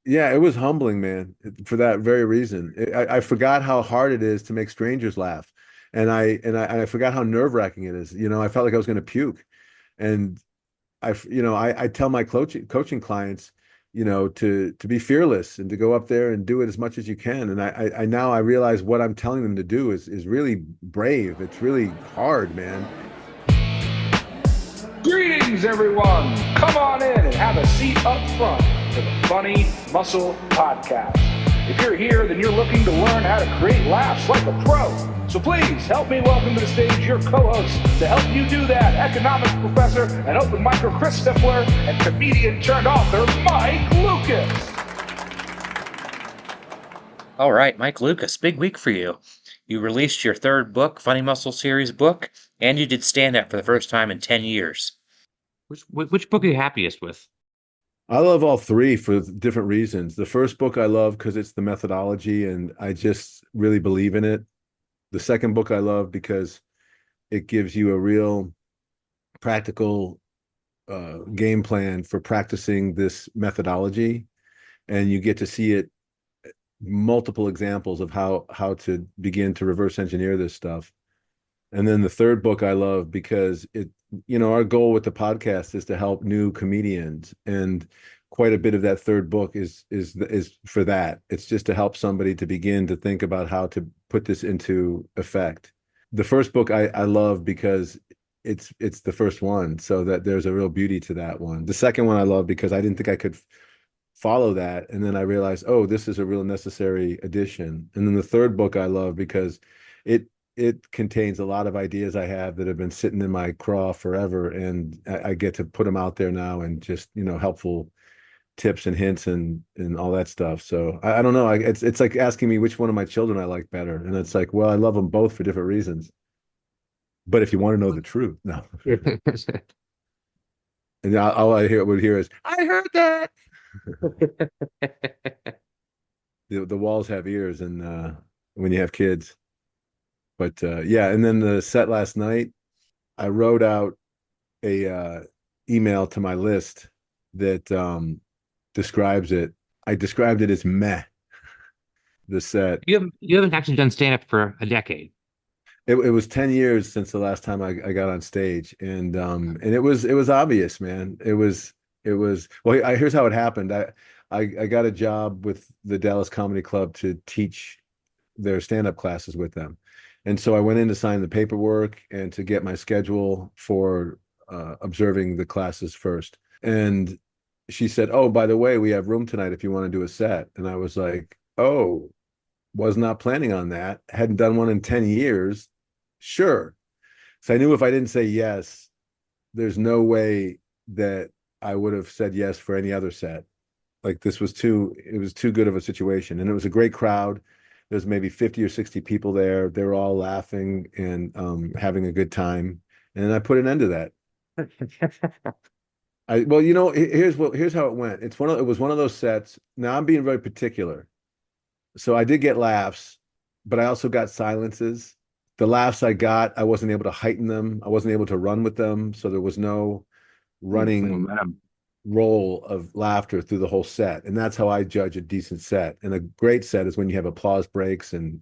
Yeah, it was humbling, man, for that very reason. I forgot how hard it is to make strangers laugh. And I forgot how nerve-wracking it is. I felt like I was going to puke. And I tell my coaching clients, to be fearless and to go up there and do it as much as you can. And I now I realize what I'm telling them to do is really brave. It's really hard, man. Greetings, everyone. Come on in and have a seat up front for the Funny Muscle Podcast. If you're here, then you're looking to learn how to create laughs like a pro. So please help me welcome to the stage your co-host to help you do that, economics professor and open micer Chris Stifler and comedian turned author Mike Lucas. All right, Mike Lucas, big week for you. You released your third book, Funny Muscle series book, and you did stand-up for the first time in 10 years. Which book are you happiest with? I love all three for different reasons. The first book I love because it's the methodology and I just really believe in it. The second book I love because it gives you a real practical game plan for practicing this methodology, and you get to see it multiple examples of how to begin to reverse engineer this stuff. And then the third book I love because our goal with the podcast is to help new comedians, and quite a bit of that third book is for that. It's just to help somebody to begin to think about how to put this into effect. The first book I love because it's the first one, so that there's a real beauty to that one. The second one I love because I didn't think I could follow that, and then I realized, oh, this is a real necessary addition. And then the third book I love because it it contains a lot of ideas I have that have been sitting in my craw forever, and I get to put them out there now, and just helpful tips and hints and all that stuff. So I don't know. It's like asking me which one of my children I like better, and it's like, well, I love them both for different reasons. But if you want to know the truth, no. And all I would hear is, "I heard that." The walls have ears, and when you have kids. But yeah, and then the set last night, I wrote out a email to my list that describes it. I described it as meh, the set. You haven't actually done stand-up for a decade. It was 10 years since the last time I got on stage, and it was obvious, man. It was well, here's how it happened. I got a job with the Dallas Comedy Club to teach their stand-up classes with them. And so I went in to sign the paperwork and to get my schedule for observing the classes first. And she said, "Oh, by the way, we have room tonight if you want to do a set." And I was like, "Oh, was not planning on that. Hadn't done one in 10 years. Sure." So I knew if I didn't say yes, there's no way that I would have said yes for any other set. Like it was too good of a situation. And it was a great crowd. There's maybe 50 or 60 people there. They were all laughing and having a good time. And I put an end to that. Well, here's how it went. It was one of those sets. Now I'm being very particular. So I did get laughs, but I also got silences. The laughs I got, I wasn't able to heighten them. I wasn't able to run with them. So there was no running Momentum. roll of laughter through the whole set. And that's how I judge a decent set. And a great set is when you have applause breaks and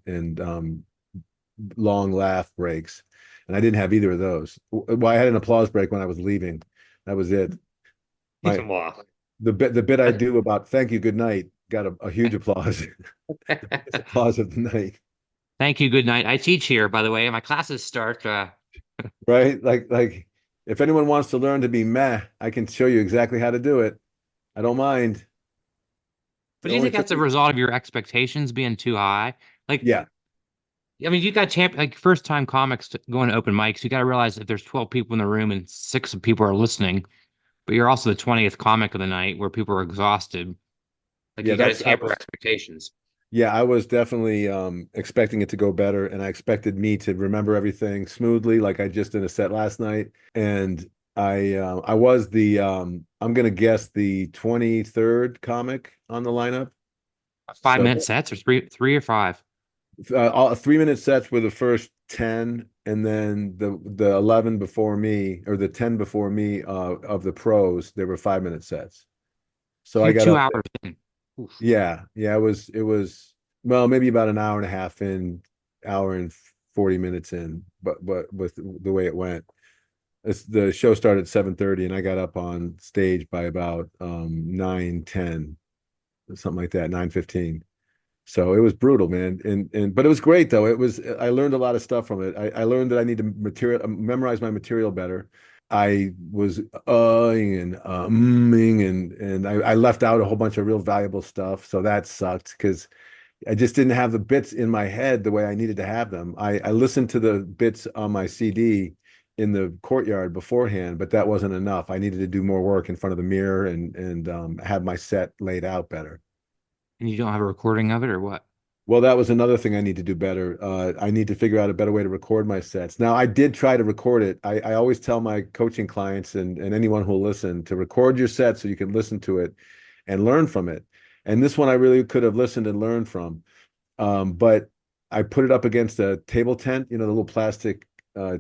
long laugh breaks. And I didn't have either of those. Well, I had an applause break when I was leaving. That was it. My Wow. the bit I do about thank you, good night, got a huge applause. Applause of the night. Thank you. Good night. I teach here, by the way. My classes start. Right? Like if anyone wants to learn to be meh, I can show you exactly how to do it. I don't mind. But It do you only think took that's a me, result of your expectations being too high? Like, yeah. I mean, you got like first time comics going to open mics. You got to realize that there's 12 people in the room and six of people are listening, but you're also the 20th comic of the night where people are exhausted. Like, Yeah, you got to that's I tamper was expectations. yeah, I was definitely expecting it to go better, and I expected me to remember everything smoothly like I just did a set last night. And I was the I'm gonna guess the 23rd comic on the lineup. 5 minute So sets or three or five. all 3 minute sets were the first 10, and then the 11 before me, or the 10 before me of the pros, there were 5 minute sets. So So I you're got two up hours in. Oof. Yeah, it was well, maybe about an hour and a half in, hour and 40 minutes in, but with the way it went. The show started at 7:30 and I got up on stage by about 9:10, something like that, 9:15. So it was brutal, man. And but it was great though. I learned a lot of stuff from it. I learned that I need to memorize my material better. I was and and I left out a whole bunch of real valuable stuff. So that sucked because I just didn't have the bits in my head the way I needed to have them. I listened to the bits on my CD in the courtyard beforehand, but that wasn't enough. I needed to do more work in front of the mirror and have my set laid out better. And you don't have a recording of it or what? Well, that was another thing I need to do better. I need to figure out a better way to record my sets. Now, I did try to record it. I always tell my coaching clients and anyone who will listen to record your set so you can listen to it and learn from it. And this one I really could have listened and learned from. But I put it up against a table tent, the little plastic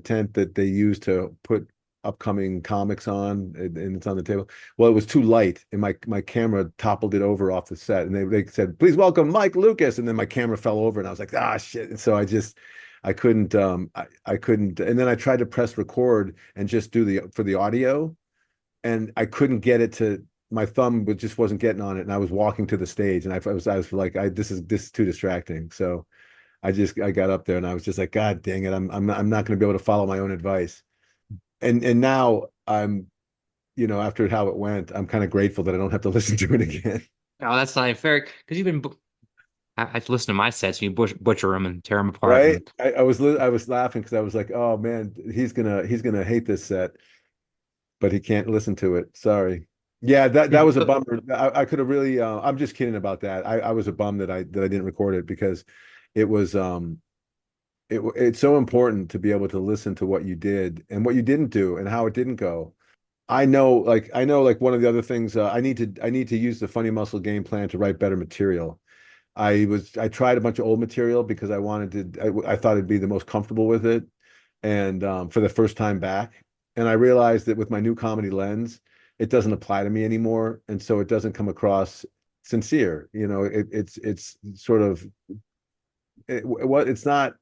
tent that they use to put upcoming comics on, and it's on the table. Well, it was too light, and my camera toppled it over off the set, and they said, "Please welcome Mike Lucas," and then my camera fell over, and I was like, "Ah, shit!" And so I couldn't, I couldn't, and then I tried to press record and just do the audio, and I couldn't get it to. My thumb just wasn't getting on it, and I was walking to the stage, and I was like, this is too distracting. So I got up there, and I was just like, God dang it, I'm not going to be able to follow my own advice. And now after how it went, I'm kind of grateful that I don't have to listen to it again. Oh, that's not fair because I've listened to my sets. You butcher them and tear them apart, Right? and I was laughing because I was like, oh man, he's gonna hate this set, but he can't listen to it. Sorry. Yeah, that was a bummer. I could have really. I'm just kidding about that. I was a bum that I didn't record it because it was it's so important to be able to listen to what you did and what you didn't do and how it didn't go. I know like one of the other things I need to use the funny muscle game plan to write better material. I tried a bunch of old material because I thought it'd be the most comfortable with it and for the first time back. And I realized that with my new comedy lens, it doesn't apply to me anymore, and so it doesn't come across sincere. It's sort of it's not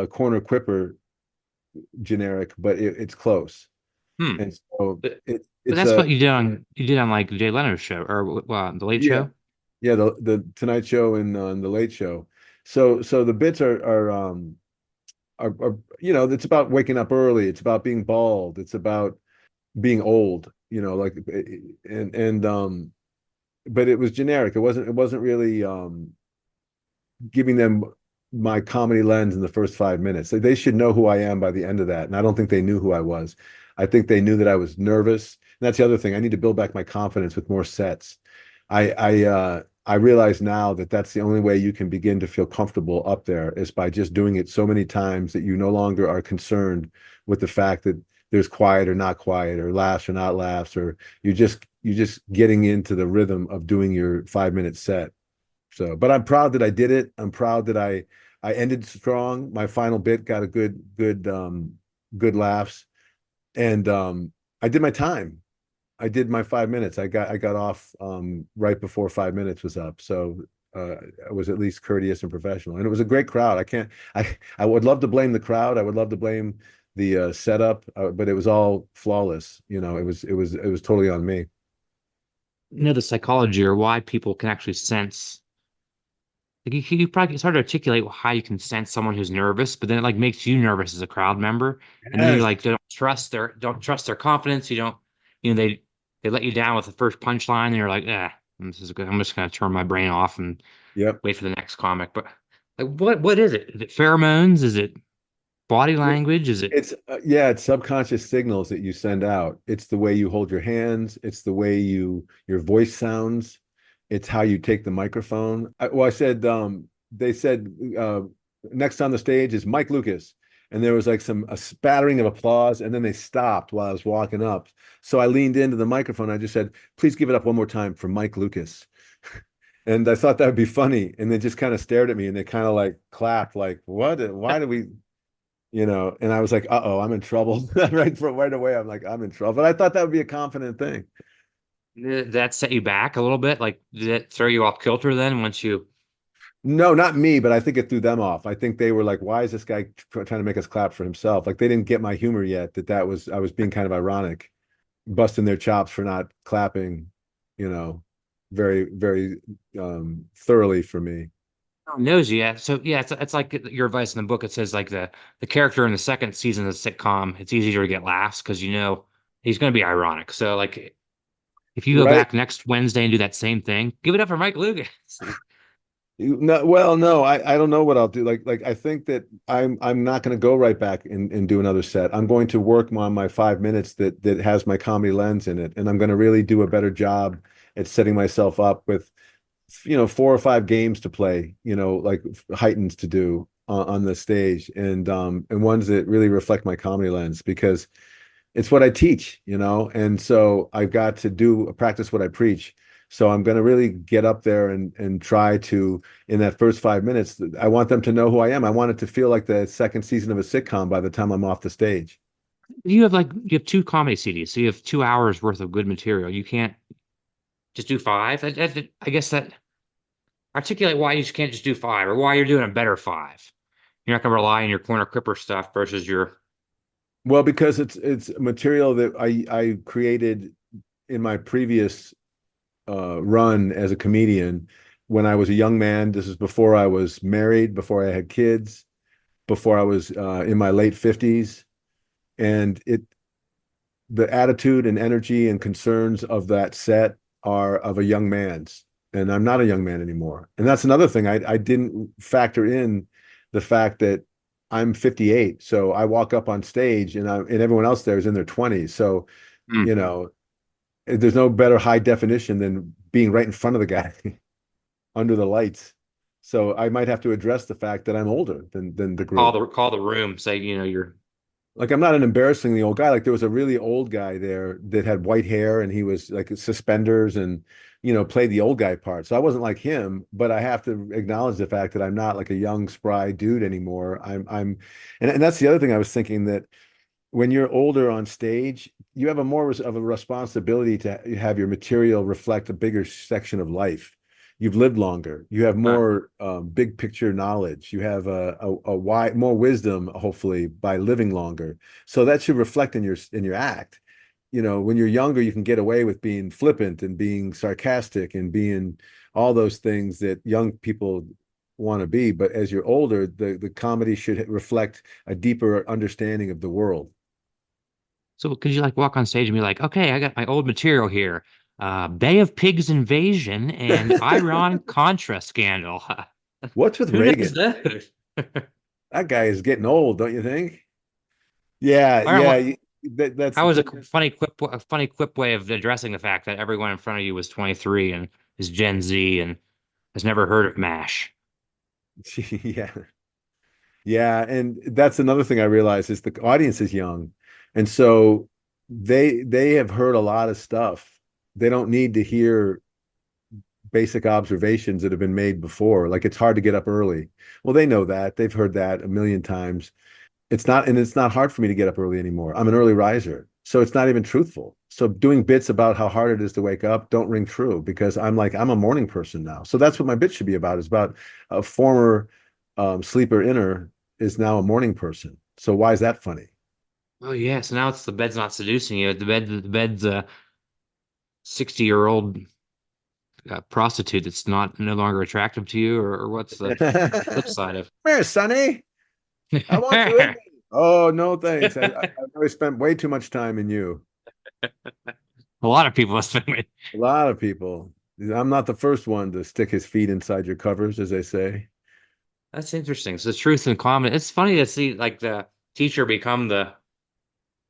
corner quipper generic, but it's close. hmm. And so But it's that's a what you did on like Jay Leno's show or well, the Late yeah, Show. yeah, the Tonight Show and the Late Show. So the bits are it's about waking up early, it's about being bald, it's about being old, like and but it was generic. It wasn't really giving them my comedy lens in the first 5 minutes. They should know who I am by the end of that. And I don't think they knew who I was. I think they knew that I was nervous. And that's the other thing. I need to build back my confidence with more sets. I realize now that that's the only way you can begin to feel comfortable up there is by just doing it so many times that you no longer are concerned with the fact that there's quiet or not quiet or laughs or not laughs, or you're just getting into the rhythm of doing your 5 minute set. So, but I'm proud that I did it. I'm proud that I ended strong. My final bit got a good laughs, and I did my time. I did my 5 minutes. I got off right before 5 minutes was up. So I was at least courteous and professional, and it was a great crowd. I would love to blame the crowd. I would love to blame the setup, but it was all flawless. It was totally on me. You know the psychology or why people can actually sense. Like you probably it's hard to articulate how you can sense someone who's nervous, but then it like makes you nervous as a crowd member, and then you Yes. like don't trust their confidence. You don't, they let you down with the first punchline, and you're like, this is good. I'm just gonna turn my brain off and Yep. wait for the next comic. But like, what is it? Is it pheromones? Is it body language? Is it? It's subconscious signals that you send out. It's the way you hold your hands. It's the way your voice sounds. It's how you take the microphone. Well, I said they said next on the stage is Mike Lucas, and there was like a spattering of applause, and then they stopped while I was walking up. So I leaned into the microphone. I just said, "Please give it up one more time for Mike Lucas." And I thought that would be funny, and they just kind of stared at me, and they kind of like clapped, like, "What? Why do we?" And I was like, uh-oh, I'm in trouble. Right away, I'm like, I'm in trouble. But I thought that would be a confident thing. Did that set you back a little bit? Like, did it throw you off kilter then once you? No, not me, but I think it threw them off. I think they were like, "Why is this guy trying to make us clap for himself?" Like they didn't get my humor yet. That was I was being kind of ironic, busting their chops for not clapping, you know, very thoroughly for me. Knows you. Yeah. So yeah, it's like your advice in the book. It says like the character in the second season of the sitcom, it's easier to get laughs because you know he's going to be ironic. So like if you go Right. back next Wednesday and do that same thing, give it up for Mike Lugan. No, well, no, I don't know what I'll do. Like I think that I'm not going to go right back and do another set. I'm going to work on my 5 minutes that has my comedy lens in it, and I'm going to really do a better job at setting myself up with, 4 or 5 games to play, like heightens to do on the stage, and ones that really reflect my comedy lens because it's what I teach, and so I've got to do practice what I preach. So I'm going to really get up there and try to, in that first 5 minutes, I want them to know who I am. I want it to feel like the second season of a sitcom by the time I'm off the stage. You have two comedy CDs, so you have 2 hours worth of good material. You can't just do five. I guess that articulate why you just can't just do five or why you're doing a better five. You're not going to rely on your corner cripper stuff versus your. Well, because it's material that I created in my previous run as a comedian when I was a young man. This is before I was married, before I had kids, before I was in my late 50s. And the attitude and energy and concerns of that set are of a young man's. And I'm not a young man anymore. And that's another thing. I didn't factor in the fact that I'm 58. So I walk up on stage and everyone else there is in their 20s. So, Hmm. you know, there's no better high definition than being right in front of the guy under the lights. So I might have to address the fact that I'm older than the group. Call the room, say, you know, you're. Like I'm not an embarrassingly old guy. Like there was a really old guy there that had white hair and he was like suspenders and played the old guy part. So I wasn't like him, but I have to acknowledge the fact that I'm not like a young spry dude anymore. And that's the other thing I was thinking that when you're older on stage, you have a more of a responsibility to have your material reflect a bigger section of life. You've lived longer. You have more big picture knowledge. You have a wide more wisdom, hopefully, by living longer. So that should reflect in your act. When you're younger, you can get away with being flippant and being sarcastic and being all those things that young people want to be. But as you're older, the comedy should reflect a deeper understanding of the world. So could you like walk on stage and be like, okay, I got my old material here. Bay of Pigs invasion and Iran Contra scandal. What's with Who does Reagan? those? That guy is getting old, don't you think? Yeah, Aaron, yeah. That's how was a funny quip way of addressing the fact that everyone in front of you was 23 and is Gen Z and has never heard of MASH? yeah, yeah. And that's another thing I realized is the audience is young, and so they have heard a lot of stuff. They don't need to hear basic observations that have been made before. Like it's hard to get up early. Well, they know that. They've heard that a million times. It's not hard for me to get up early anymore. I'm an early riser. So it's not even truthful. So doing bits about how hard it is to wake up don't ring true because I'm a morning person now. So that's what my bit should be about. Is about a former sleeper inner is now a morning person. So why is that funny? Oh yeah, so now it's the bed's not seducing you. The bed's a 60-year-old prostitute that's not no longer attractive to you, or what's the flip side of? Where, Sonny? I want you in me. Oh, no, thanks. I've always spent way too much time in you. A lot of people have been. A lot of people. I'm not the first one to stick his feet inside your covers, as they say. That's interesting. So truth and comment. It's funny to see like the teacher become the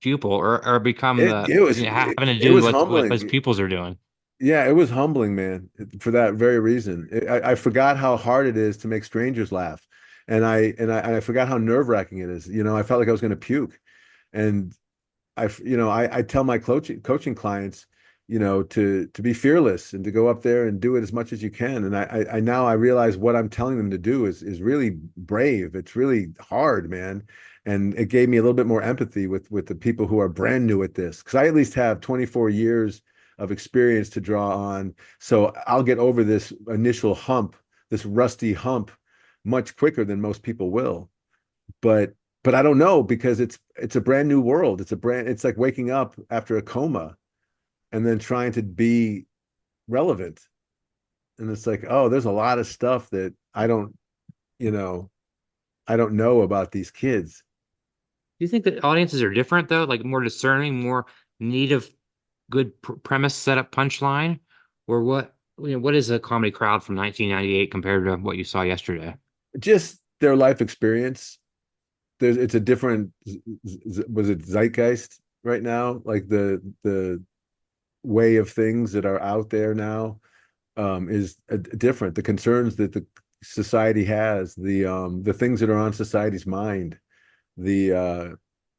pupil or become It the it was having to it do was what his humbling. pupils are doing. Yeah, it was humbling, man, for that very reason. I forgot how hard it is to make strangers laugh, and I forgot how nerve-wracking it is. I felt like I was going to puke, and I tell my coaching clients, to be fearless and to go up there and do it as much as you can. And I now I realize what I'm telling them to do is really brave. It's really hard, man. And it gave me a little bit more empathy with the people who are brand new at this, because I at least have 24 years of experience to draw on. So I'll get over this initial hump, this rusty hump, much quicker than most people will. But I don't know, because it's a brand new world. It's like waking up after a coma and then trying to be relevant. And it's like, oh, there's a lot of stuff that you know, I don't know about these kids. Do you think that audiences are different though? Like more discerning, more need of good premise, setup, punchline, or what? What is a comedy crowd from 1998 compared to what you saw yesterday? Just their life experience. It's a different, was it zeitgeist right now? Like the way of things that are out there now is different. The concerns that the society has, the things that are on society's mind, the uh,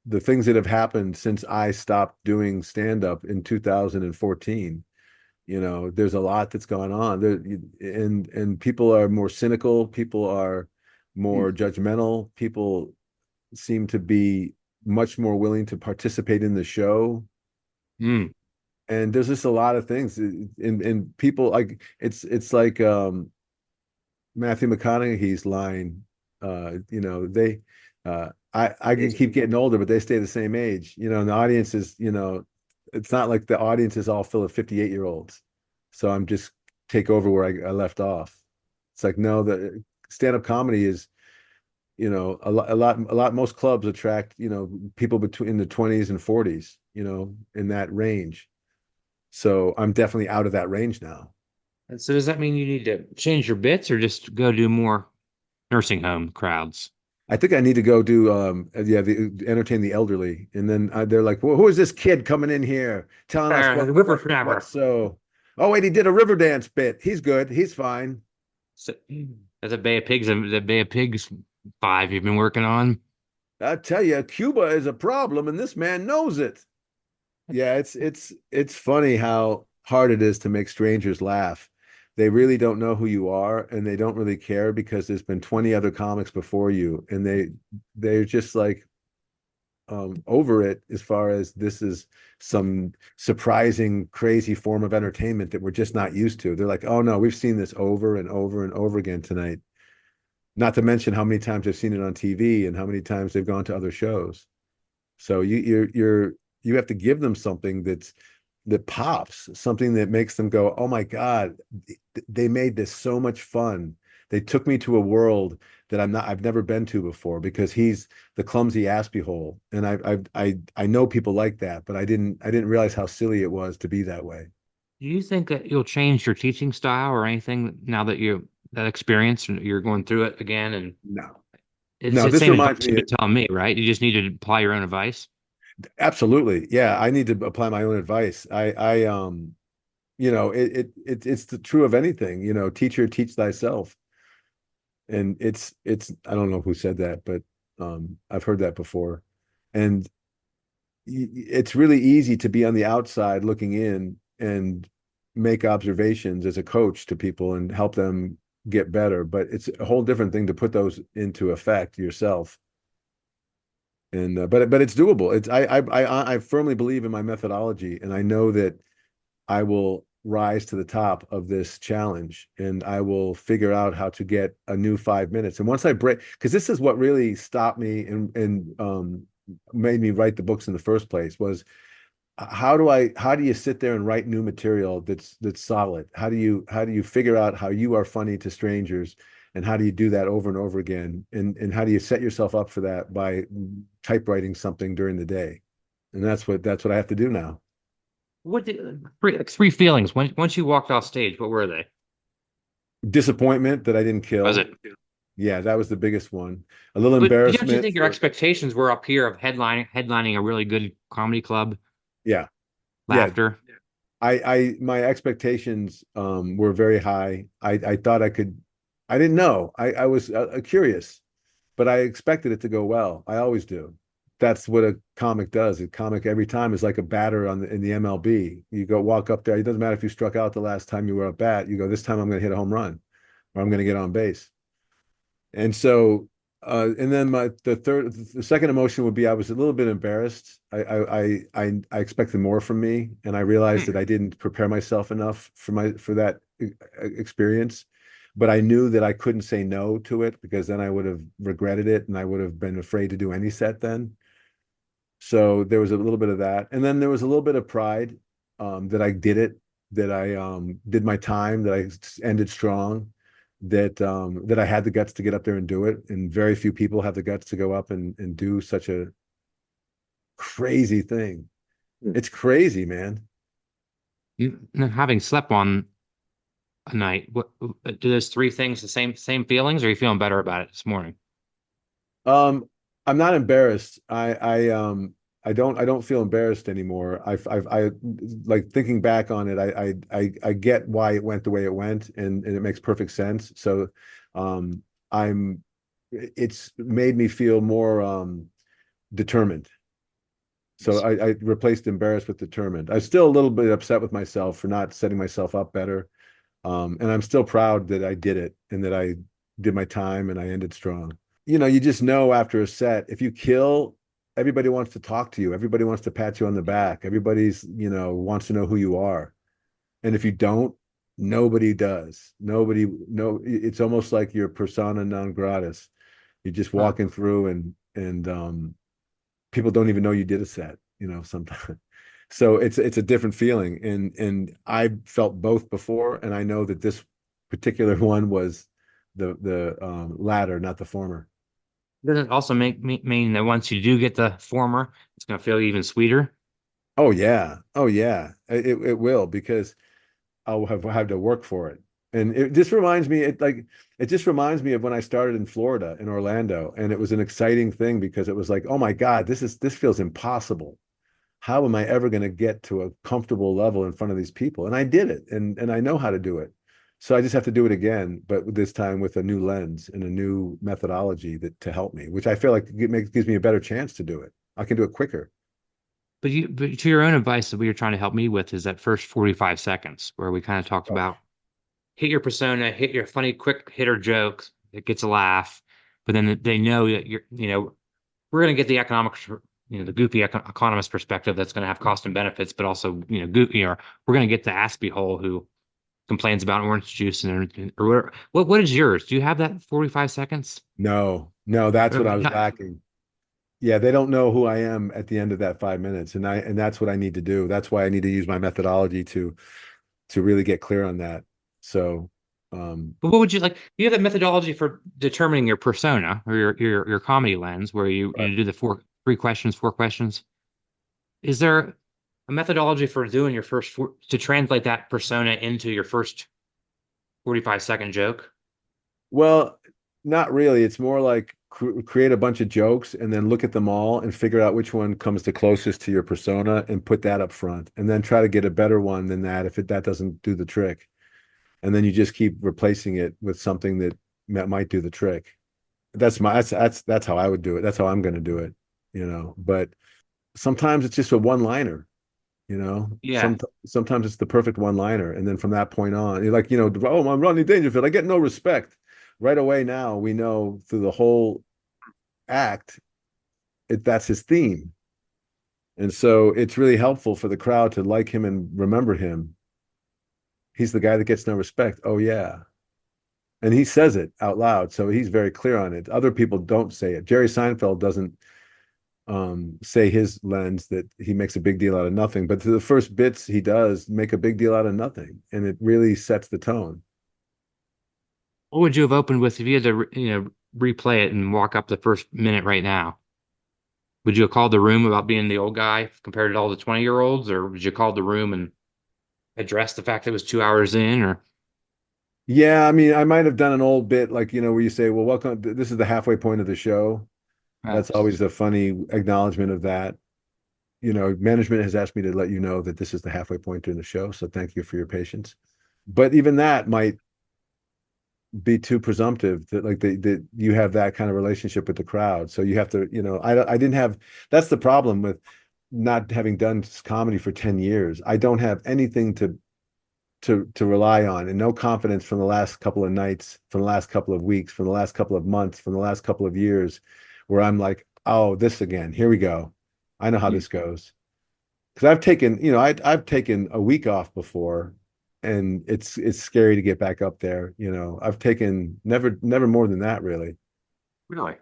the things that have happened since I stopped doing stand up in 2014. There's a lot that's gone on there, and people are more cynical. People are more judgmental. People seem to be much more willing to participate in the show. Mm. And there's just a lot of things, and people, like, it's like Matthew McConaughey's line, they I can keep getting older, but they stay the same age, and the audience is, it's not like the audience is all full of 58-year-olds. So I'm just take over where I left off. It's like, no, the stand-up comedy is, most clubs attract, people between the 20s and 40s, in that range. So I'm definitely out of that range now. And so does that mean you need to change your bits or just go do more nursing home crowds? I think I need to go do, entertain the elderly. And then they're like, well, who is this kid coming in here telling us The what's whippersnapper. so, oh, wait, he did a river dance bit. He's good. He's fine. So that's a Bay of Pigs, the Bay of Pigs 5 you've been working on. I tell you, Cuba is a problem, and this man knows it. Yeah, it's funny how hard it is to make strangers laugh. They really don't know who you are, and they don't really care because there's been 20 other comics before you, and they're just like over it, as far as this is some surprising, crazy form of entertainment that we're just not used to. They're like, oh no, we've seen this over and over and over again tonight. Not to mention how many times they've seen it on TV and how many times they've gone to other shows. So you have to give them something that pops, something that makes them go, "Oh my God, they made this so much fun. They took me to a world that I've never been to before, because he's the clumsy Aspie hole." And I know people like that, but I didn't realize how silly it was to be that way. Do you think that you'll change your teaching style or anything now that that experience and you're going through it again? And No, it's no, the this same advice reminds you've me. been telling me, right? You just need to apply your own advice. Absolutely. Yeah, I need to apply my own advice. It's the true of anything, teacher, teach thyself. And it's I don't know who said that, but I've heard that before. And it's really easy to be on the outside looking in and make observations as a coach to people and help them get better, but it's a whole different thing to put those into effect yourself. And but it's doable. I firmly believe in my methodology, and I know that I will rise to the top of this challenge, and I will figure out how to get a new 5 minutes. And once I break, because this is what really stopped me and made me write the books in the first place, was how do you sit there and write new material that's solid? How do you figure out how you are funny to strangers, and how do you do that over and over again? And how do you set yourself up for that by typewriting something during the day? And that's what I have to do now. What did three feelings once you walked off stage? What were they? Disappointment that I didn't Was kill. it? Yeah, that was the biggest one. A little But don't you embarrassment think your for, expectations were up here of headlining a really good comedy club, yeah, yeah. laughter? My expectations were very high. I thought I could. I didn't know. I was curious, but I expected it to go well. I always do. That's what a comic does. A comic every time is like a batter in the MLB. You go walk up there. It doesn't matter if you struck out the last time you were at bat. You go, this time I'm going to hit a home run, or I'm going to get on base. And so And then the second emotion would be I was a little bit embarrassed. I expected more from me, and I realized that Hmm. I didn't prepare myself enough for that experience. But I knew that I couldn't say no to it because then I would have regretted it, and I would have been afraid to do any set then. So there was a little bit of that, and then there was a little bit of pride that I did it, that I did my time, that I ended strong, that I had the guts to get up there and do it. And very few people have the guts to go up and do such a crazy thing. It's crazy, man. Having slept on a night, what do those three things the same feelings, or are you feeling better about it this morning? Um, I'm not embarrassed. I don't feel embarrassed anymore. I like thinking back on it. I get why it went the way it went, and it makes perfect sense. So, um, I'm. It's made me feel more determined. So I replaced embarrassed with determined. I'm still a little bit upset with myself for not setting myself up better. And I'm still proud that I did it and that I did my time and I ended strong. You just know after a set, if you kill, everybody wants to talk to you. Everybody wants to pat you on the back. Everybody's, wants to know who you are. And if you don't, nobody does. Nobody, no, it's almost like you're persona non gratis. You're just Huh. walking through and people don't even know you did a set, sometimes. So it's a different feeling. And I felt both before, and I know that this particular one was the latter, not the former. Does it also mean that once you do get the former, it's going to feel even sweeter? Oh yeah. Oh yeah. It will because I'll have to work for it. And it just reminds me, it just reminds me of when I started in Florida, in Orlando, and it was an exciting thing because it was like, oh my God, this feels impossible. How am I ever going to get to a comfortable level in front of these people? And I did it, and I know how to do it. So I just have to do it again, but this time with a new lens and a new methodology that to help me, which I feel like gives me a better chance to do it. I can do it quicker. But to your own advice that we were trying to help me with is that first 45 seconds where we kind of talked Oh, about hit your persona, hit your funny quick hitter jokes that gets a laugh, but then they know that we're going to get the economics, the goofy economist perspective that's going to have cost and benefits, but also, we're going to get the Aspie hole who complains about orange juice or whatever. What is yours? Do you have that 45 seconds? no, no, that's what I was Not, lacking. Yeah, they don't know who I am at the end of that 5 minutes, and that's what I need to do. That's why I need to use my methodology to really get clear on that. So, um, but what would you like? You have that methodology for determining your persona or your comedy lens, where you do the three questions, four questions. Is there a methodology for doing your to translate that persona into your first 45-second joke? well, not really. It's more like create a bunch of jokes and then look at them all and figure out which one comes the closest to your persona and put that up front, and then try to get a better one than that if that doesn't do the trick. And then you just keep replacing it with something that might do the trick. That's how I would do it. That's how I'm going to do it. But sometimes it's just a one-liner. Yeah. Sometimes it's the perfect one-liner, and then from that point on, you're like, oh, I'm Rodney Dangerfield. I get no respect right away. Now we know through the whole act, that's his theme, and so it's really helpful for the crowd to like him and remember him. He's the guy that gets no respect. Oh yeah, and he says it out loud, so he's very clear on it. Other people don't say it. Jerry Seinfeld doesn't say his lens that he makes a big deal out of nothing, but to the first bits he does make a big deal out of nothing, and it really sets the tone. What would you have opened with if you had to, replay it and walk up the first minute right now? Would you have called the room about being the old guy compared to all the 20-year-olds, or would you call the room and address the fact that it was 2 hours in, or Yeah, I mean, I might have done an old bit like, where you say, well, welcome, this is the halfway point of the show. That's always a funny acknowledgement of that. Management has asked me to let you know that this is the halfway point during the show, so thank you for your patience. But even that might be too presumptive, that like that you have that kind of relationship with the crowd. So you have to, I didn't have, that's the problem with not having done comedy for 10 years. I don't have anything to rely on, and no confidence from the last couple of nights, from the last couple of weeks, from the last couple of months, from the last couple of years, where I'm like, oh, this again. Here we go. I know how this goes. Because I've taken, I've taken a week off before, and it's scary to get back up there. I've taken never more than that, really. Really?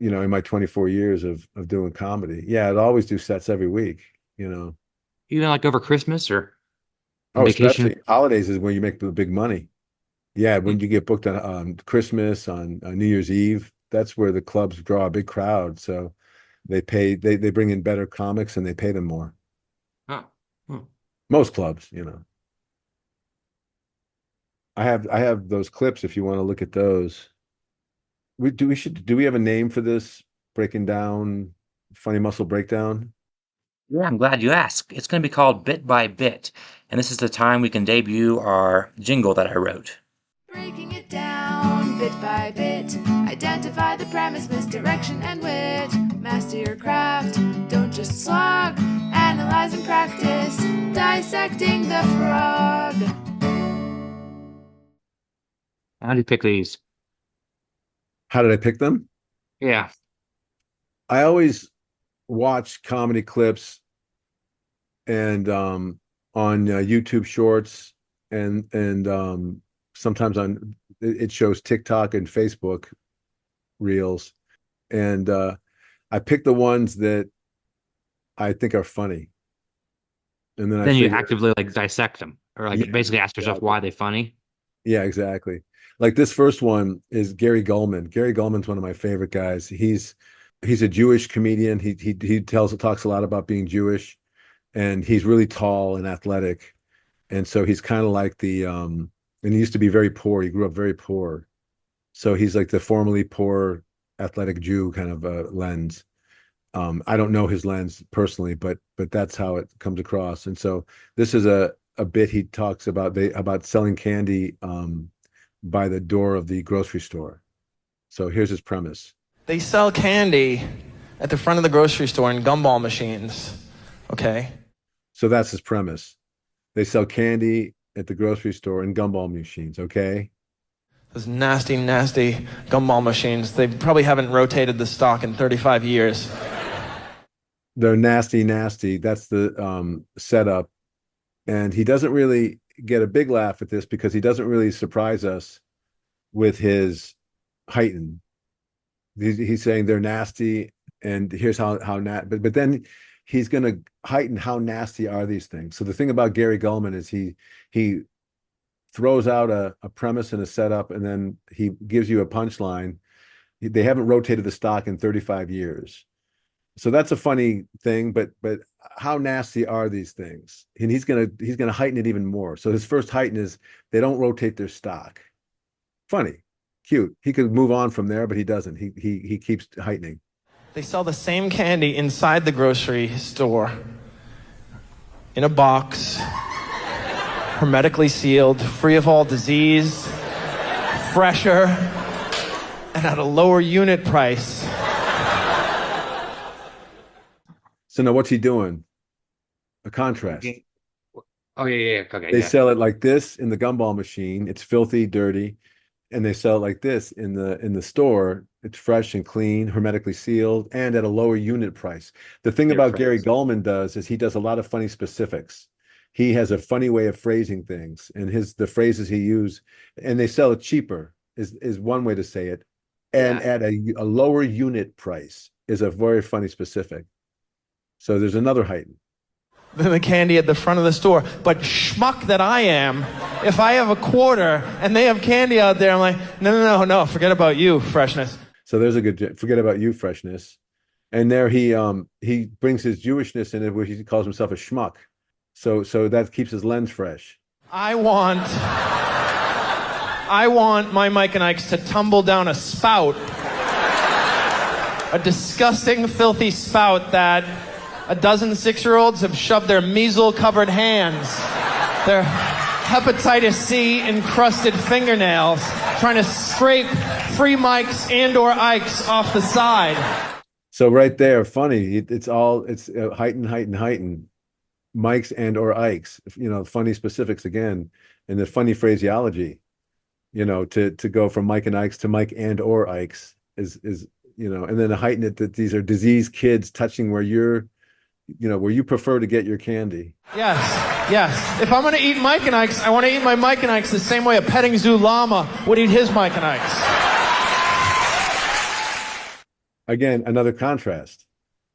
In my 24 years of doing comedy. Yeah, I'd always do sets every week. Even like over Christmas or on Oh, vacation? especially holidays is when you make the big money. Yeah, when you get booked on Christmas, on New Year's Eve, that's where the clubs draw a big crowd. So they bring in better comics and they pay them more. Oh. Hmm. Most clubs. I have those clips if you want to look at those. Do we have a name for this breaking down funny muscle breakdown? Yeah, I'm glad you asked. It's going to be called Bit by Bit, and this is the time we can debut our jingle that I wrote. Breaking it down bit by bit. Identify the premise, misdirection, and wit. Master your craft, don't just slog. Analyze and practice, dissecting the frog. How do you pick these? How did I pick them? Yeah. I always watch comedy clips and on YouTube Shorts and sometimes it shows TikTok and Facebook Reels, and I pick the ones that I think are funny, and then I Then you figure, actively like dissect them or like yeah, basically ask yourself exactly. why they're funny. Yeah, exactly. Like this first one is Gary Gulman. Gary Gulman's one of my favorite guys. He's a Jewish comedian. He talks a lot about being Jewish, and he's really tall and athletic. And so he's kind of like and he used to be very poor. He grew up very poor. So he's like the formerly poor athletic Jew kind of lens. I don't know his lens personally, but that's how it comes across. And so this is a bit he talks about selling candy by the door of the grocery store. So here's his premise. They sell candy at the front of the grocery store in gumball machines, okay? So that's his premise. They sell candy at the grocery store in gumball machines, okay? Those nasty, nasty gumball machines. They probably haven't rotated the stock in 35 years. They're nasty, nasty. That's the setup. And he doesn't really get a big laugh at this because he doesn't really surprise us with his heighten. He's saying they're nasty, and here's how but then he's going to heighten how nasty are these things. So the thing about Gary Gulman is he throws out a premise and a setup, and then he gives you a punchline. They haven't rotated the stock in 35 years. So that's a funny thing, but how nasty are these things? And he's gonna heighten it even more. So his first heighten is they don't rotate their stock. Funny, cute. He could move on from there, but he doesn't. He keeps heightening. They sell the same candy inside the grocery store in a box, hermetically sealed, free of all disease, fresher, and at a lower unit price. So now what's he doing? A contrast. Oh yeah. Okay. They Yeah. sell it like this in the gumball machine. It's filthy, dirty, and they sell it like this in the store. It's fresh and clean, hermetically sealed, and at a lower unit price. The thing about Gary Gulman does is he does a lot of funny specifics. He has a funny way of phrasing things, and the phrases he uses, and they sell it cheaper is one way to say it, and at a lower unit price is a very funny specific. So there's another heighten. The candy at the front of the store. But schmuck that I am, if I have a quarter and they have candy out there, I'm like, no, forget about you, freshness. So there's a good forget about you, freshness. And there he brings his Jewishness in it, where he calls himself a schmuck. So that keeps his lens fresh. I want my Mike and Ikes to tumble down a spout. A disgusting, filthy spout that a dozen 6-year-olds have shoved their measle-covered hands, their hepatitis C encrusted fingernails, trying to scrape free Mikes and or Ikes off the side. So right there, funny. It's heighten. Mike's and or Ike's, funny specifics again, and the funny phraseology, to go from Mike and Ike's to Mike and or Ike's is, and then to heighten it that these are diseased kids touching where where you prefer to get your candy. Yes. If I'm going to eat Mike and Ike's, I want to eat my Mike and Ike's the same way a petting zoo llama would eat his Mike and Ike's. Again, another contrast.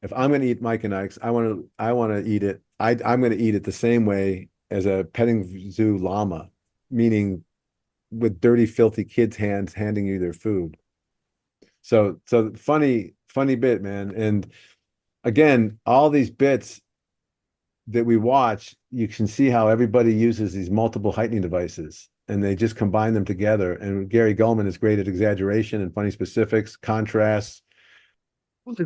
If I'm going to eat Mike and Ike's, I want to eat it. I'm going to eat it the same way as a petting zoo llama, meaning with dirty, filthy kids' hands handing you their food. So funny bit, man. And again, all these bits that we watch, you can see how everybody uses these multiple heightening devices, and they just combine them together. And Gary Gulman is great at exaggeration and funny specifics, contrasts.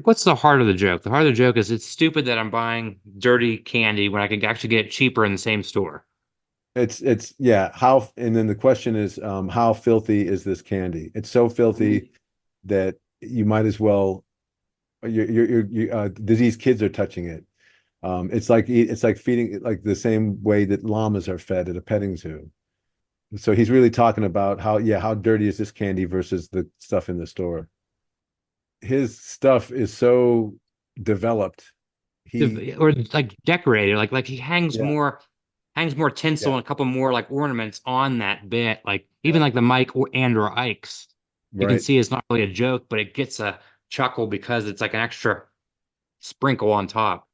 What's the heart of the joke? The heart of the joke is it's stupid that I'm buying dirty candy when I can actually get it cheaper in the same store. It's yeah. And then the question is, how filthy is this candy? It's so filthy that you might as well, your diseased kids are touching it. It's like feeding it like the same way that llamas are fed at a petting zoo. So he's really talking about how dirty is this candy versus the stuff in the store. His stuff is so developed. Or like decorated, like he hangs more tinsel and a couple more like ornaments on that bit. Like even like the Mike or Ike's, you can see it's not really a joke, but it gets a chuckle because it's like an extra sprinkle on top.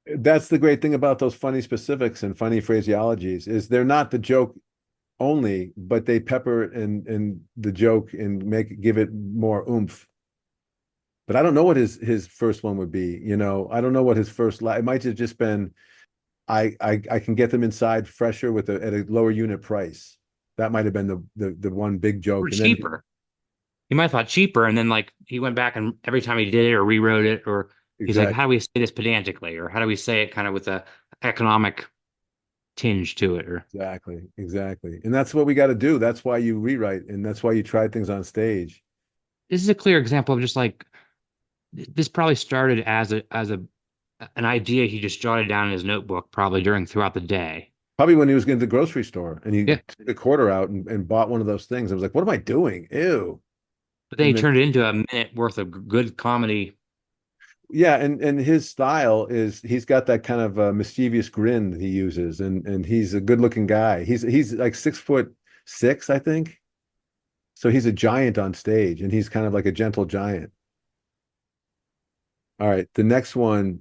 That's the great thing about those funny specifics and funny phraseologies is they're not the joke only, but they pepper in the joke and give it more oomph. But I don't know what his first one would be. I don't know what his first. It might have just been, I can get them inside fresher at a lower unit price. That might have been the one big joke. Or cheaper. He might have thought cheaper, and then like he went back and every time he did it or rewrote it, or he's like, how do we say this pedantically, or how do we say it kind of with a economic tinge to it? Or exactly, and that's what we got to do. That's why you rewrite, and that's why you try things on stage. This is a clear example of just like. This probably started as an idea he just jotted down in his notebook, probably throughout the day. Probably when he was getting to the grocery store and he took a quarter out and bought one of those things. I was like, what am I doing? Ew. But then he turned it into a minute worth of good comedy. Yeah, and his style is he's got that kind of mischievous grin that he uses, and he's a good looking guy. He's like 6'6", I think. So he's a giant on stage, and he's kind of like a gentle giant. All right, the next one,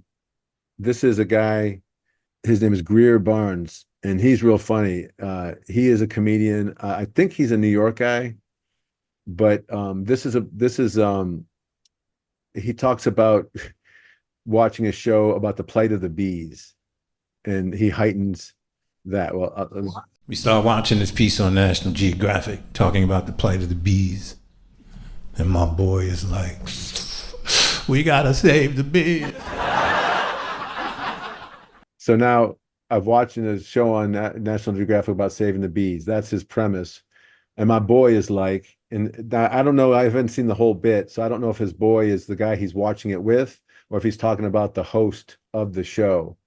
this is a guy, his name is Greer Barnes, and he's real funny. He is a comedian. I think he's a New York guy, but he talks about watching a show about the plight of the bees, and he heightens that. Well, we start watching this piece on National Geographic talking about the plight of the bees, and my boy is like, we gotta save the bees. So now I've watched a show on National Geographic about saving the bees. That's his premise. And my boy is like, and I don't know, I haven't seen the whole bit, so I don't know if his boy is the guy he's watching it with, or if he's talking about the host of the show,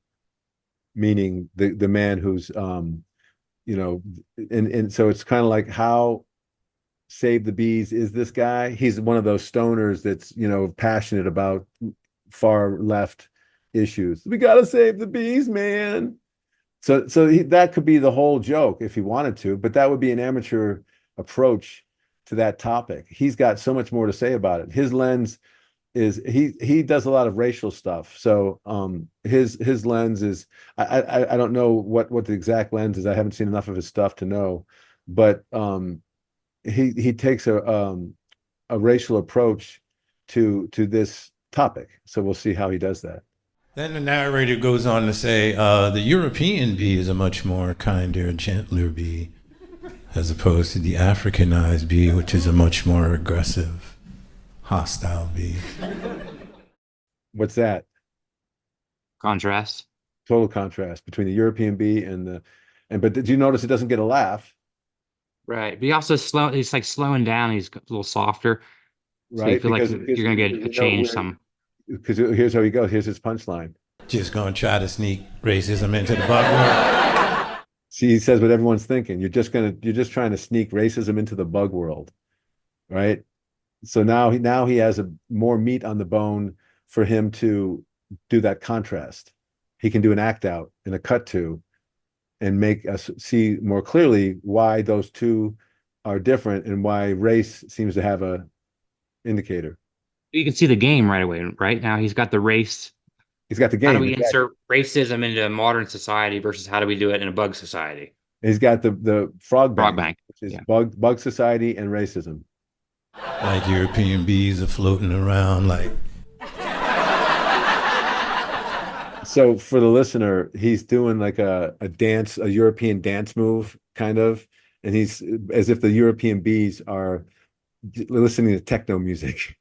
meaning the man who's, and so it's kind of like how Save the Bees is this guy. He's one of those stoners that's, passionate about far left issues. We got to save the bees, man. So that could be the whole joke if he wanted to, but that would be an amateur approach to that topic. He's got so much more to say about it. His lens is he does a lot of racial stuff. So his lens is I don't know what the exact lens is. I haven't seen enough of his stuff to know, but he takes a racial approach to this topic. So we'll see how he does that. Then the narrator goes on to say, the European bee is a much more kinder, gentler bee, as opposed to the Africanized bee, which is a much more aggressive, hostile bee. What's that? Contrast. Total contrast between the European bee but did you notice it doesn't get a laugh? Right. But he also he's like slowing down. He's a little softer. So Right. you feel like you're going to get a change some. Because here's how he goes. Here's his punchline. just gonna try to sneak racism into the bug world. See, he says what everyone's thinking. You're just trying to sneak racism into the bug world, right? So now he has more meat on the bone for him to do that contrast. He can do an act out and a cut to and make us see more clearly why those two are different and why race seems to have a indicator. You can see the game right away. Right now, he's got the race. He's got the How do game. we Exactly. insert racism into modern society versus how do we do it in a bug society? He's got the frog Frog bank, bank. which is Yeah. bug society and racism. Like European bees are floating around like. So for the listener, he's doing like a European dance move, kind of, and he's as if the European bees are listening to techno music.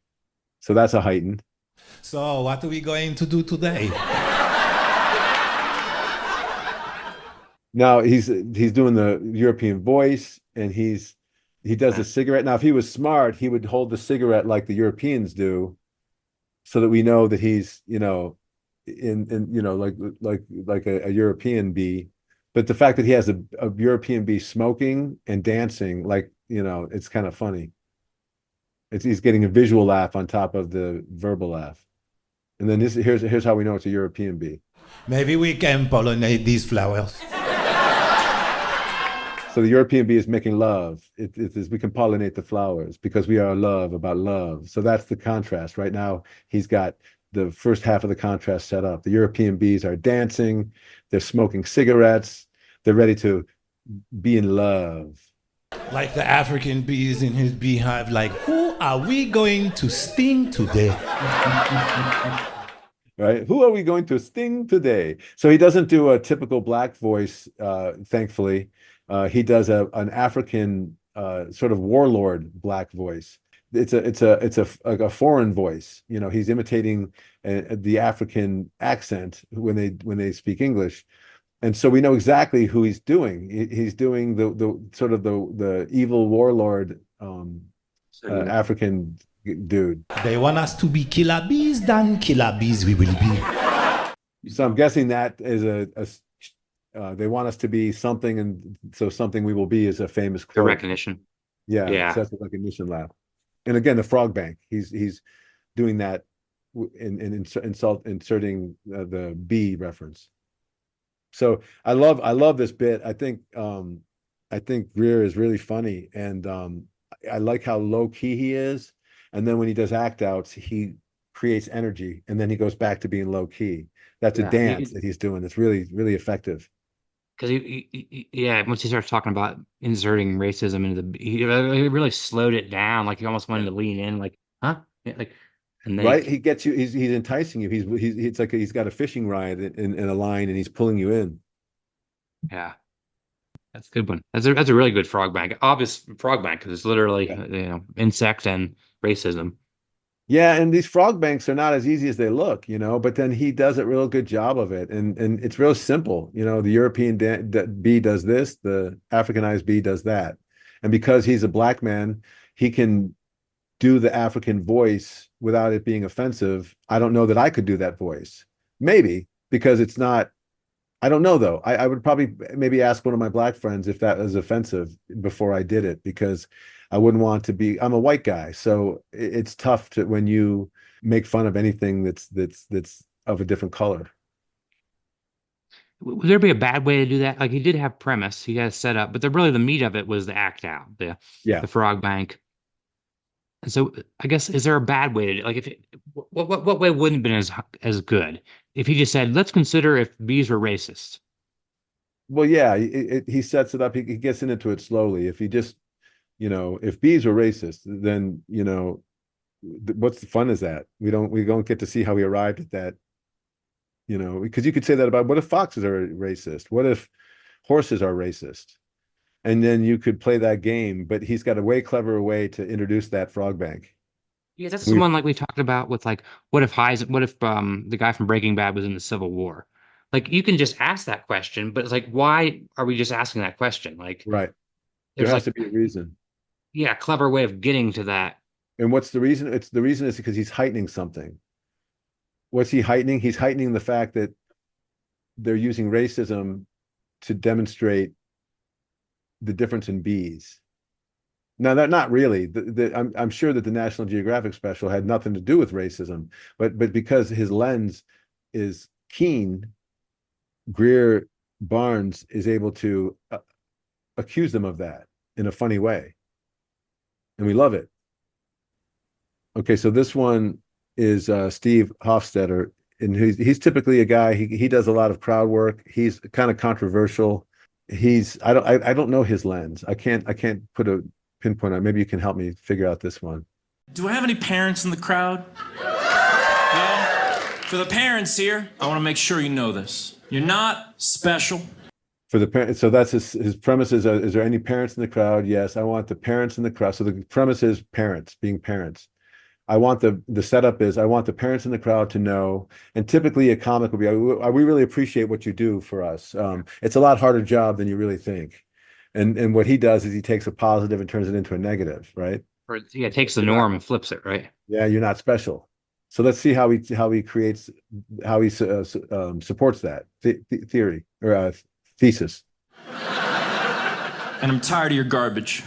So that's a heightened. So what are we going to do today? Now he's doing the European voice, and he does a cigarette. Now, if he was smart, he would hold the cigarette like the Europeans do, so that we know that he's, like a European bee. But the fact that he has a European bee smoking and dancing, like, it's kind of funny. He's getting a visual laugh on top of the verbal laugh. And then here's how we know it's a European bee. Maybe we can pollinate these flowers. So the European bee is making love. It is, we can pollinate the flowers because we are love about love. So that's the contrast. Right now, he's got the first half of the contrast set up. The European bees are dancing. They're smoking cigarettes. They're ready to be in love. Like the African bees in his beehive, like, who are we going to sting today? Right? Who are we going to sting today? So he doesn't do a typical black voice, thankfully. He does an African sort of warlord black voice. It's a foreign voice. He's imitating the African accent when they speak English, and so we know exactly who he's doing. He's doing the sort of the evil warlord African dude. They want us to be killer bees, then killer bees we will be. So I'm guessing that is they want us to be something, and so something we will be is a famous The quote. recognition. Yeah, Yeah. so that's a recognition laugh. And again, the frog bank. He's doing that in inserting the bee reference. So I love this bit. I think Greer is really funny, and I like how low key he is. And then when he does act outs, he creates energy, and then he goes back to being low key. That's Yeah, a dance that he's doing. It's really, really effective. Because once he starts talking about inserting racism into he really slowed it down. Like he almost wanted to lean in, like, huh? Yeah, like, and then Right? He gets you. He's enticing you. It's like he's got a fishing rod in a line, and he's pulling you in. yeah, that's a good one. That's a really good frog bank. Obvious frog bank because it's literally insect and racism. Yeah, and these frog banks are not as easy as they look, but then he does a real good job of it. And it's real simple. The European bee does this, the Africanized bee does that. And because he's a black man, he can do the African voice without it being offensive. I don't know that I could do that voice. Maybe, because it's not, I don't know though. I would probably maybe ask one of my black friends if that was offensive before I did it, because I wouldn't want to be, I'm a white guy. So it's tough to, when you make fun of anything that's of a different color. Would there be a bad way to do that? Like he did have premise, he has set up, but the meat of it was the act out, the frog bank. And so I guess, is there a bad way to do, like, what way wouldn't have been as good if he just said, let's consider if bees were racist? Well, yeah, he sets it up. He gets into it slowly. If he just, if bees were racist, then, what's the fun is that? We don't get to see how he arrived at that, because you could say that about, what if foxes are racist? What if horses are racist? And then you could play that game, but he's got a way cleverer way to introduce that frog bank. Yeah, that's the one like we talked about with like, what if the guy from Breaking Bad was in the Civil War? Like you can just ask that question, but it's like, why are we just asking that question? Like, right. There has to be a reason. Yeah, clever way of getting to that. And what's the reason? The reason is because he's heightening something. What's he heightening? He's heightening the fact that they're using racism to demonstrate the difference in bees. Now, that not really. I'm sure that the National Geographic special had nothing to do with racism, but because his lens is keen, Greer Barnes is able to accuse them of that in a funny way, and we love it. Okay, so this one is Steve Hofstetter, and he's typically a guy. He does a lot of crowd work. He's kind of controversial. I don't know his lens. I can't put a pinpoint on. Maybe you can help me figure out this one. Do I have any parents in the crowd? No? For the parents here, I want to make sure you know this. You're not special. For the parents, so that's his premise is there any parents in the crowd? Yes, I want the parents in the crowd. So the premise is parents, being parents. I want the setup is I want the parents in the crowd to know, and typically a comic would be, we really appreciate what you do for us. It's a lot harder job than you really think. And what he does is he takes a positive and turns it into a negative, right? Or yeah, takes the norm and flips it, right? Yeah, you're not special. So let's see how he creates, how he supports that theory or thesis. And I'm tired of your garbage.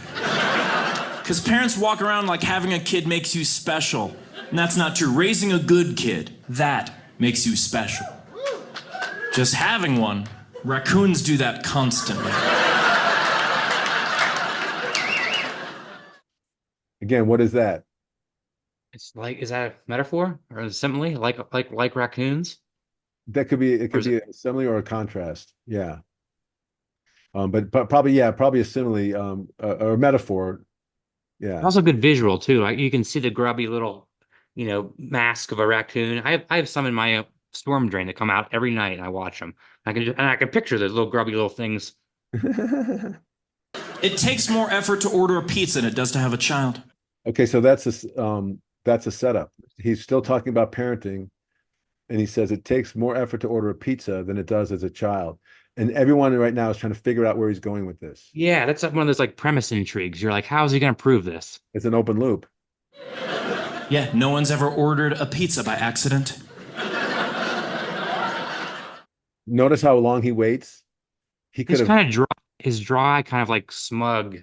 Because parents walk around like having a kid makes you special. And that's not true. Raising a good kid, that makes you special. Just having one, raccoons do that constantly. Again, what is that? It's like, is that a metaphor or a simile? Like raccoons? That could be, it could be a simile or a contrast. Yeah. But probably a simile, or a metaphor. Yeah. Also good visual too. Like you can see the grubby little, mask of a raccoon. I have some in my storm drain that come out every night. And I watch them. I can picture those little grubby little things. It takes more effort to order a pizza than it does to have a child. Okay, so that's a setup. He's still talking about parenting, and he says it takes more effort to order a pizza than it does as a child. And everyone right now is trying to figure out where he's going with this. Yeah, that's one of those like premise intrigues. You're like, how is he going to prove this? It's an open loop. Yeah, no one's ever ordered a pizza by accident. Notice how long he waits. He could He's have. kind of dry. His dry, kind of like smug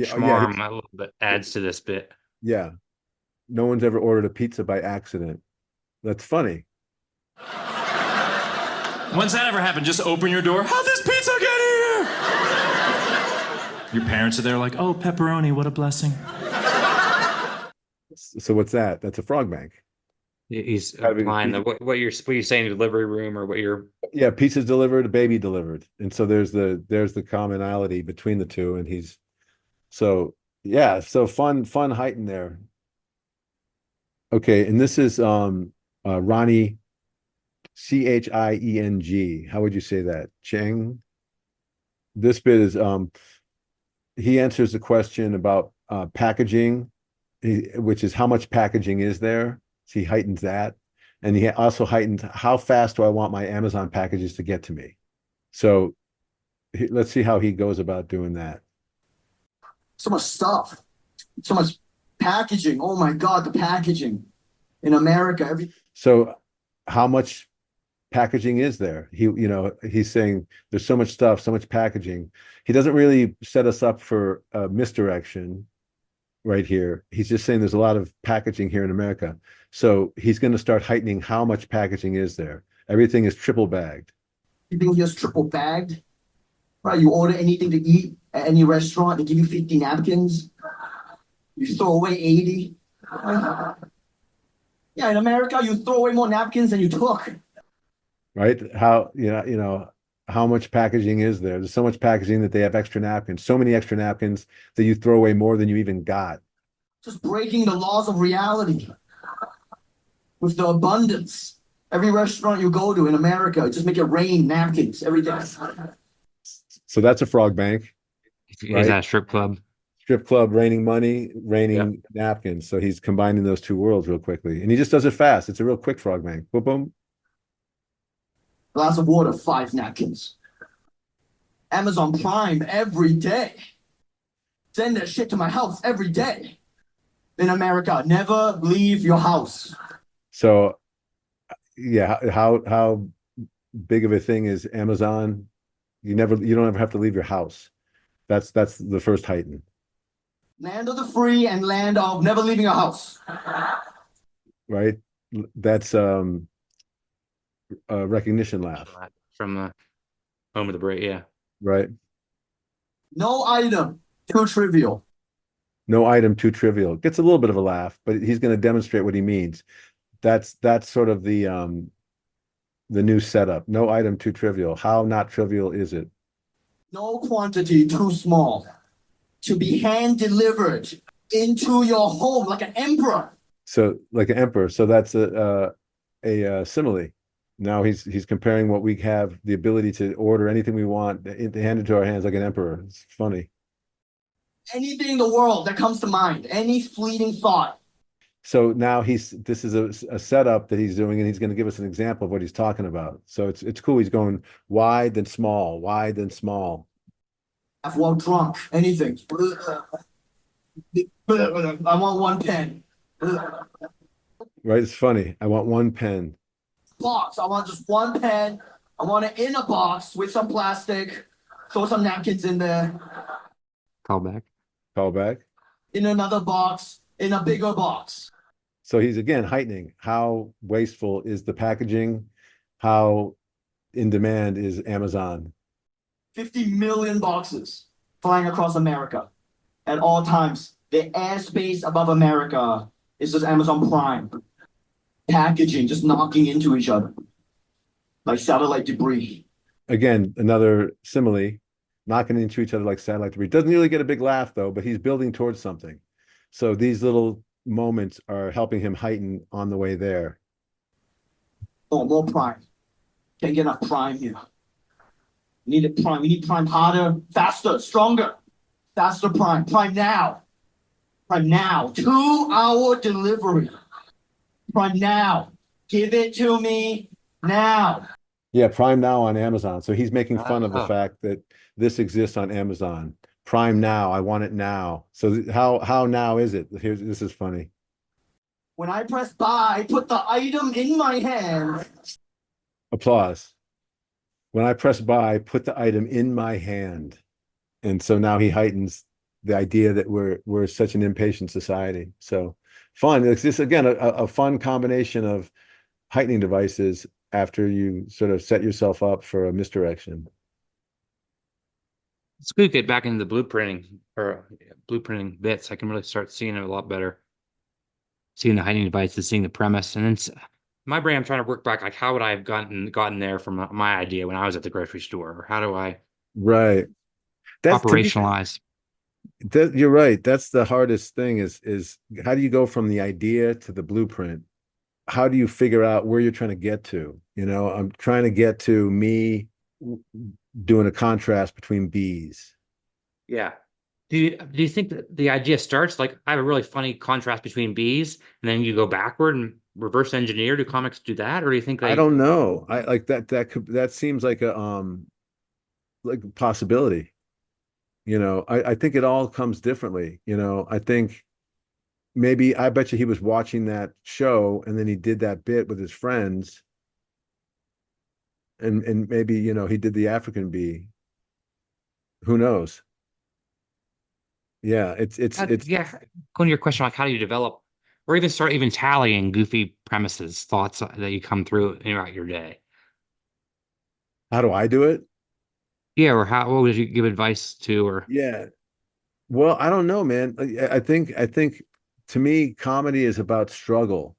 charm a little bit adds to this bit. Yeah. No one's ever ordered a pizza by accident. That's funny. When's that ever happened? Just open your door. How'd this pizza get here? Your parents are there like, oh, pepperoni, what a blessing. So what's that? That's a frog bank. He's applying what you're saying in the delivery room or what you're. Yeah, pizza's delivered, a baby delivered, and so there's the commonality between the two, and he's so fun heighten there. Okay, and this is Ronnie Chieng. How would you say that? Cheng. This bit is he answers the question about packaging, which is how much packaging is there. So he heightens that. And he also heightens how fast do I want my Amazon packages to get to me? So let's see how he goes about doing that. So much stuff, so much packaging. Oh my God, the packaging in America. So how much packaging is there? He's saying there's so much stuff, so much packaging. He doesn't really set us up for misdirection right here. He's just saying there's a lot of packaging here in America. So he's going to start heightening how much packaging is there. Everything is triple bagged. You think here's triple bagged? Right, you order anything to eat at any restaurant, they give you 50 napkins. You throw away 80. Yeah, in America, you throw away more napkins than you took. Right? How how much packaging is there? There's so much packaging that they have extra napkins, so many extra napkins that you throw away more than you even got. Just breaking the laws of reality with the abundance. Every restaurant you go to in America, just make it rain napkins every day. So that's a frog bank. Right? Is that a strip club? Strip club, raining money, raining napkins. So he's combining those two worlds real quickly. And he just does it fast. It's a real quick frog bank. Boom, boom. Glass of water, 5 napkins. Amazon Prime every day. Send that shit to my house every day. In America, never leave your house. So yeah, how big of a thing is Amazon? You don't ever have to leave your house. That's the first heighten, Land of the free and land of never leaving a house. right? That's a recognition laugh, From the home of the brave. Yeah. right? No item too trivial. No item too trivial. Gets a little bit of a laugh, but he's going to demonstrate what he means. That's sort of the new setup. No item too trivial. How not trivial is it? No quantity too small to be hand delivered into your home like an emperor. So like an emperor. So that's a simile. Now he's comparing what we have the ability to order anything we want, hand it to our hands like an emperor. It's funny. Anything in the world that comes to mind, any fleeting thought. So now this is a setup that he's doing, and he's going to give us an example of what he's talking about. So it's cool. He's going wide then small, wide then small. Well, drunk, anything. I want one pen. Right? It's funny. I want one pen. Box. I want just one pen. I want it in a box with some plastic. Throw some napkins in there. Call back. Call back. In another box. In a bigger box. So he's again heightening how wasteful is the packaging, how in demand is Amazon. 50 million boxes flying across America at all times. The airspace above America is just Amazon Prime. Packaging just knocking into each other like satellite debris. Again, another simile, knocking into each other like satellite debris. Doesn't really get a big laugh though, but he's building towards something. So these little moments are helping him heighten on the way there. Oh, more Prime. Can't get enough Prime here. We need it Prime. We need Prime harder, faster, stronger. Faster Prime. Prime now. Prime now. 2-hour delivery. Prime now. Give it to me now. Yeah, Prime Now on Amazon. So he's making fun of the fact that this exists on Amazon. Prime Now, I want it now. So how now is it? This is funny. When I press buy, put the item in my hand. Applause. When I press buy, put the item in my hand. And so now he heightens the idea that we're such an impatient society. So fun. It's just again a fun combination of heightening devices after you sort of set yourself up for a misdirection. It's good to get back into the blueprinting bits. I can really start seeing it a lot better. Seeing the heightening devices, seeing the premise, and then my brain, I'm trying to work back. Like, how would I have gotten there from my idea when I was at the grocery store? Or how do I operationalize? You're right. That's the hardest thing is how do you go from the idea to the blueprint? How do you figure out where you're trying to get to? You know, I'm trying to get to me doing a contrast between bees. Yeah. Do you think that the idea starts like I have a really funny contrast between bees, and then you go backward and reverse engineer? Do comics do that, or do you think I don't know. I like that. That seems like a possibility. You know, I think it all comes differently. You know, I think maybe I bet you he was watching that show and then he did that bit with his friends. And maybe, you know, he did the African bee. Who knows? Yeah, it's yeah. Going to your question, like how do you develop or even start even tallying goofy premises, thoughts that you come through throughout your day? How do I do it? Yeah, or what would you give advice to? Or Yeah. Well, I don't know, man. I think to me, comedy is about struggle.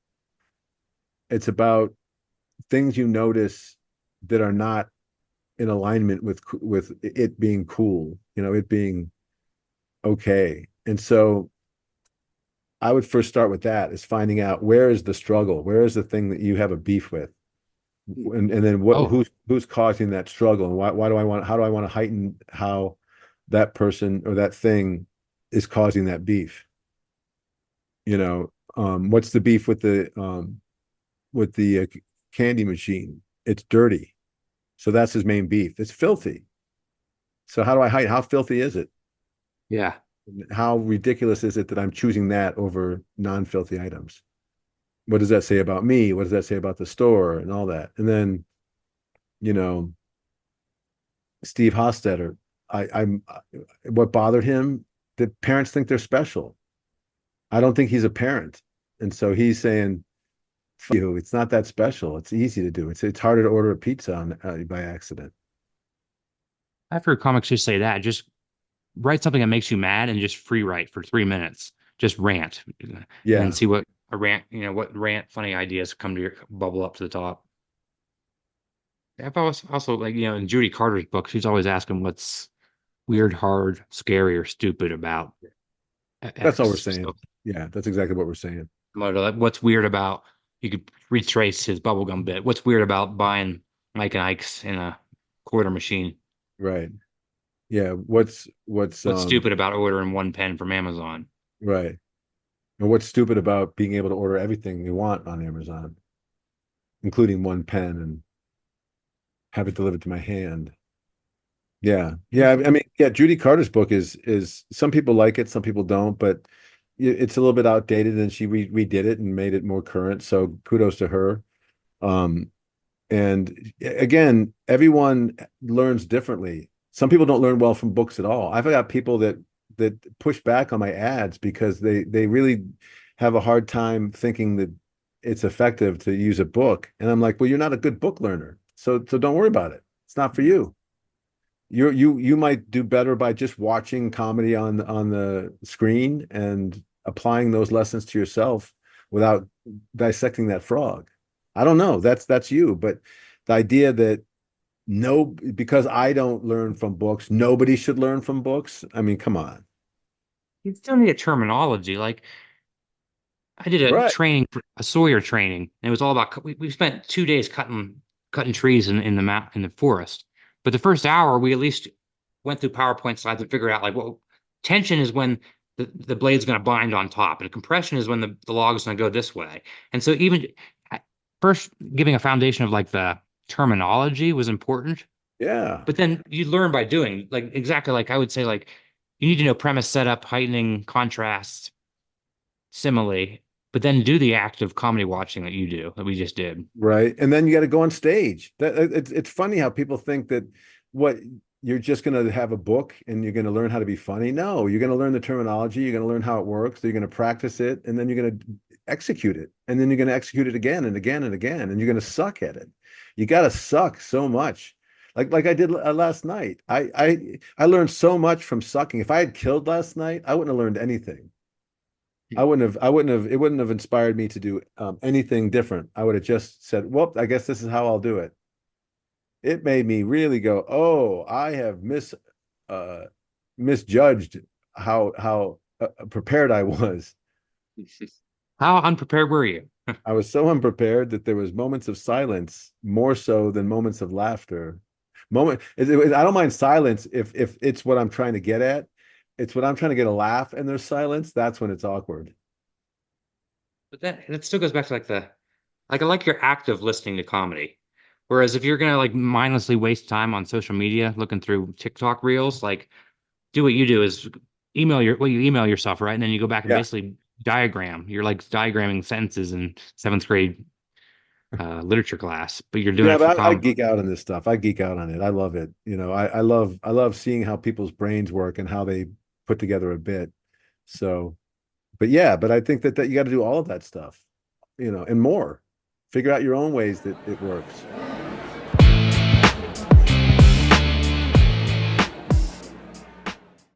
It's about things you notice that are not in alignment with it being cool, you know, it being okay. And so I would first start with that, is finding out where is the struggle, where is the thing that you have a beef with, and then who's causing that struggle, and how do I want to heighten how that person or that thing is causing that beef. You know, what's the beef with the candy machine? It's dirty. So that's his main beef. It's filthy. So how do I hide? How filthy is it? yeah, How ridiculous is it that I'm choosing that over non-filthy items? what does that say about me? What does that say about the store and all that? And then, you know, Steve Hostetter, I'm what bothered him, that parents think they're special. I don't think he's a parent. And so he's saying, you, it's not that special. It's easy to do. It's harder to order a pizza by accident. I've heard comics just say that. Just write something that makes you mad and just free write for 3 minutes. Just rant. And Yeah. then see what a rant, what rant funny ideas come to your bubble up to the top. I've also like, in Judy Carter's book, she's always asking what's weird, hard, scary, or stupid about That's all we're X. saying. So, Yeah, that's exactly what we're saying. what's weird about, you could retrace his bubblegum bit. What's weird about buying Mike and Ike's in a quarter machine? Right. Yeah. What's Stupid about ordering one pen from Amazon? right. And what's stupid about being able to order everything you want on Amazon, including one pen, and have it delivered to my hand? Yeah. Yeah. I mean, yeah, Judy Carter's book is some people like it, some people don't, but it's a little bit outdated, and she redid it and made it more current. So kudos to her. And again, everyone learns differently. Some people don't learn well from books at all. I've got people that push back on my ads because they really have a hard time thinking that it's effective to use a book. And I'm like, well, you're not a good book learner. So don't worry about it. It's not for you. You might do better by just watching comedy on the screen and applying those lessons to yourself without dissecting that frog. I don't know. That's you. But the idea that no, because I don't learn from books, nobody should learn from books. I mean, come on. You still need a terminology. Like I did a Right. training, a Sawyer training, and it was all about. We spent 2 days cutting trees in the forest. But the first hour, we at least went through PowerPoint slides and figured out like, well, tension is when the blade's going to bind on top, and compression is when the log is going to go this way. And so even first giving a foundation of like the terminology was important, Yeah. but then you learn by doing, like exactly like I would say, like you need to know premise, setup, heightening, contrast, simile, but then do the act of comedy watching that you do that we just did. Right. And then you got to go on stage. It's funny how people think that what you're just going to have a book and you're going to learn how to be funny. No, you're going to learn the terminology. You're going to learn how it works. You're going to practice it, and then you're going to execute it, and then you're going to execute it again and again and again, and you're going to suck at it. You got to suck so much. Like I did last night. I learned so much from sucking. If I had killed last night, I wouldn't have learned anything. It wouldn't have inspired me to do anything different. I would have just said, well, I guess this is how I'll do it. It made me really go, oh, I have misjudged how prepared I was. How unprepared were you? I was so unprepared that there was moments of silence more so than moments of laughter. I don't mind silence if it's what I'm trying to get at. It's when I'm trying to get a laugh and there's silence, that's when it's awkward. But that still goes back to I like your active listening to comedy. Whereas if you're gonna like mindlessly waste time on social media looking through TikTok reels, like do what you do is you email yourself, right? And then you go back and Yeah. basically diagram. You're like diagramming sentences in seventh grade literature class, but you're doing Yeah, it for but I comedy. geek out on this stuff. I geek out on it. I love it. I love seeing how people's brains work and how they put together a bit. So, but I think that you got to do all of that stuff, and more. Figure out your own ways that it works.